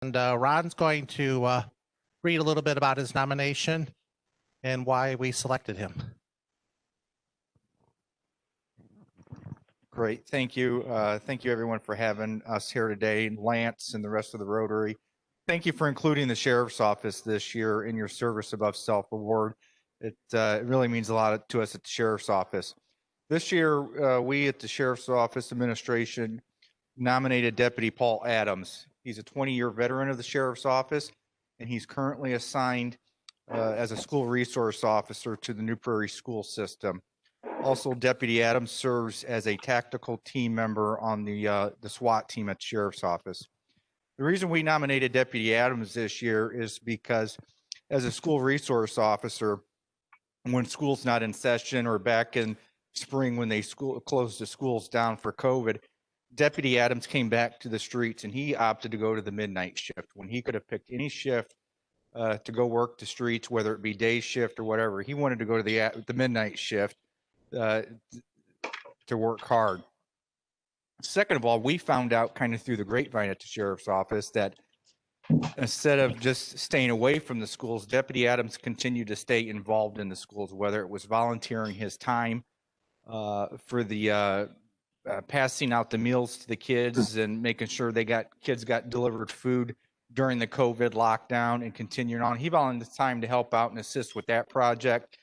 And Ron's going to read a little bit about his nomination and why we selected him. Great, thank you. Thank you everyone for having us here today, Lance and the rest of the Rotary. Thank you for including the Sheriff's Office this year in your Service Above Self award. It really means a lot to us at the Sheriff's Office. This year, we at the Sheriff's Office Administration nominated Deputy Paul Adams. He's a 20-year veteran of the Sheriff's Office, and he's currently assigned as a school resource officer to the New Prairie school system. Also, Deputy Adams serves as a tactical team member on the SWAT team at the Sheriff's Office. The reason we nominated Deputy Adams this year is because as a school resource officer, when school's not in session or back in spring when they closed the schools down for COVID, Deputy Adams came back to the streets and he opted to go to the midnight shift when he could have picked any shift to go work the streets, whether it be day shift or whatever. He wanted to go to the midnight shift to work hard. Second of all, we found out kind of through the grapevine at the Sheriff's Office that instead of just staying away from the schools, Deputy Adams continued to stay involved in the schools, whether it was volunteering his time for the passing out the meals to the kids and making sure kids got delivered food during the COVID lockdown and continuing on. He volunteered time to help out and assist with that project.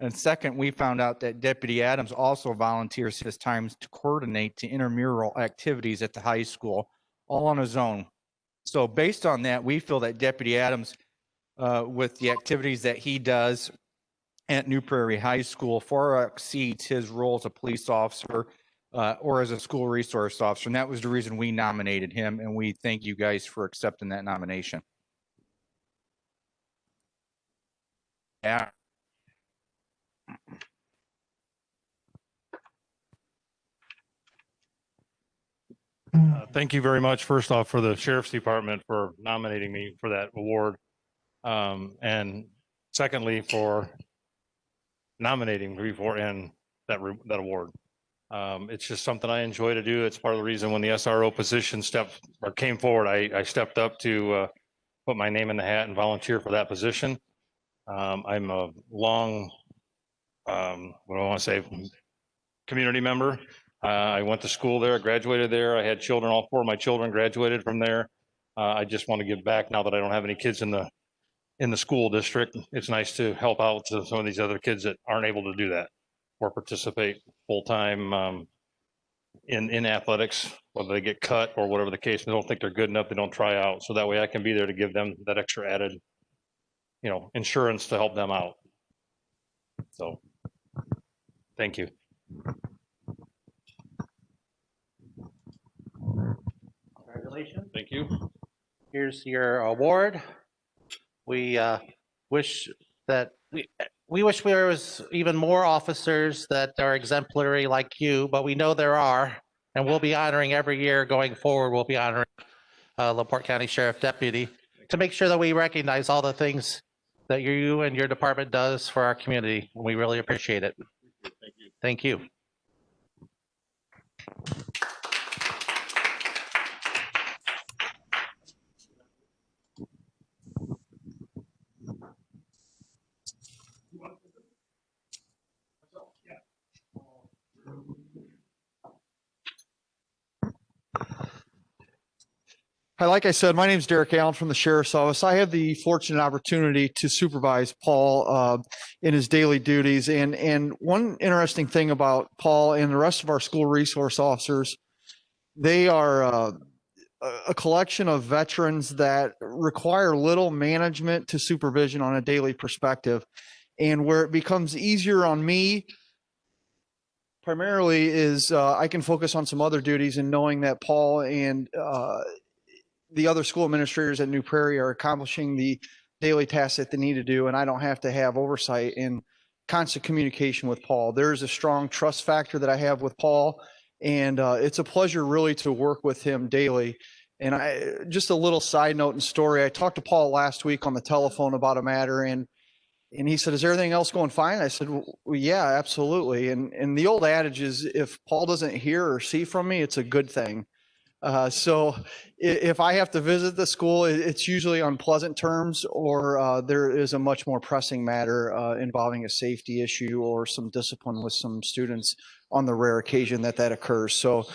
And second, we found out that Deputy Adams also volunteers his time to coordinate the intramural activities at the high school, all on his own. So based on that, we feel that Deputy Adams, with the activities that he does at New Prairie High School, far exceeds his role as a police officer or as a school resource officer. And that was the reason we nominated him. And we thank you guys for accepting that nomination. Yeah. Thank you very much, first off, for the Sheriff's Department for nominating me for that award. And secondly, for nominating me for that award. It's just something I enjoy to do. It's part of the reason when the SRO position came forward, I stepped up to put my name in the hat and volunteer for that position. I'm a long, what do I want to say, community member. I went to school there, graduated there. I had children, all 4 of my children graduated from there. I just want to give back now that I don't have any kids in the school district. It's nice to help out to some of these other kids that aren't able to do that or participate full-time in athletics, whether they get cut or whatever the case. They don't think they're good enough, they don't try out. So that way I can be there to give them that extra added, insurance to help them out. So, thank you. Congratulations. Thank you. Here's your award. We wish that we wish there was even more officers that are exemplary like you, but we know there are, and we'll be honoring every year going forward. We'll be honoring LaPorte County Sheriff Deputy to make sure that we recognize all the things that you and your department does for our community. We really appreciate it. Thank you. Thank you. Hi, like I said, my name is Derek Allen from the Sheriff's Office. I have the fortunate opportunity to supervise Paul in his daily duties. And one interesting thing about Paul and the rest of our school resource officers, they are a collection of veterans that require little management to supervision on a daily perspective. And where it becomes easier on me primarily is I can focus on some other duties and knowing that Paul and the other school administrators at New Prairie are accomplishing the daily tasks that they need to do, and I don't have to have oversight and constant communication with Paul. There's a strong trust factor that I have with Paul, and it's a pleasure really to work with him daily. And just a little side note and story, I talked to Paul last week on the telephone about a matter, and he said, "Is everything else going fine?" I said, "Well, yeah, absolutely." And the old adage is, if Paul doesn't hear or see from me, it's a good thing. So if I have to visit the school, it's usually on pleasant terms, or there is a much more pressing matter involving a safety issue or some discipline with some students on the rare occasion that occurs. So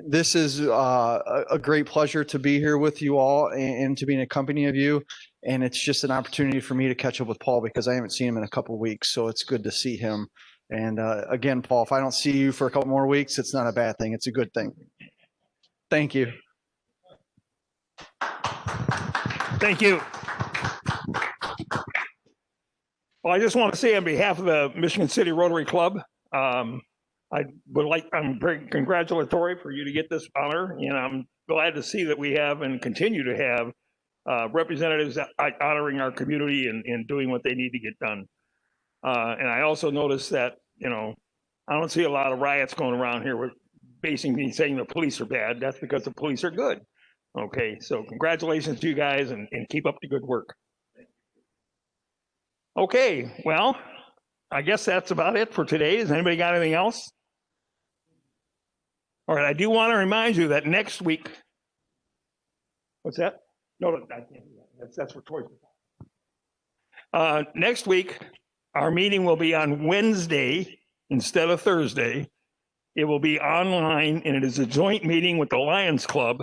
this is a great pleasure to be here with you all and to be in a company of you. And it's just an opportunity for me to catch up with Paul because I haven't seen him in a couple of weeks. So it's good to see him. And again, Paul, if I don't see you for a couple more weeks, it's not a bad thing. It's a good thing. Thank you. Thank you. Well, I just want to say on behalf of the Michigan City Rotary Club, I'm very congratulatory for you to get this honor, and I'm glad to see that we have and continue to have representatives honoring our community and doing what they need to get done. And I also noticed that, I don't see a lot of riots going around here with basically saying the police are bad. That's because the police are good. Okay, so congratulations to you guys and keep up the good work. Okay, well, I guess that's about it for today. Has anybody got anything else? All right, I do want to remind you that next week, what's that? No, I can't do that. That's for toys. Next week, our meeting will be on Wednesday instead of Thursday. It will be online, and it is a joint meeting with the Lions Club.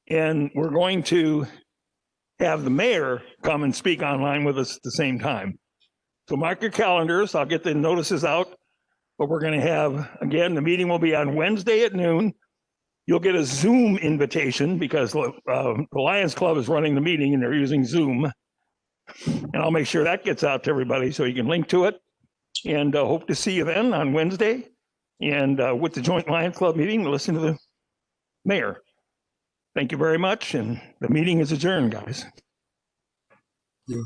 And we're going to have the mayor come and speak online with us at the same time. So mark your calendars. I'll get the notices out. But we're going to have, again, the meeting will be on Wednesday at noon. You'll get a Zoom invitation because the Lions Club is running the meeting and they're using Zoom. And I'll make sure that gets out to everybody so you can link to it. And hope to see you then on Wednesday. And with the joint Lions Club meeting, listen to the mayor. Thank you very much. And the meeting is adjourned, guys. Yeah.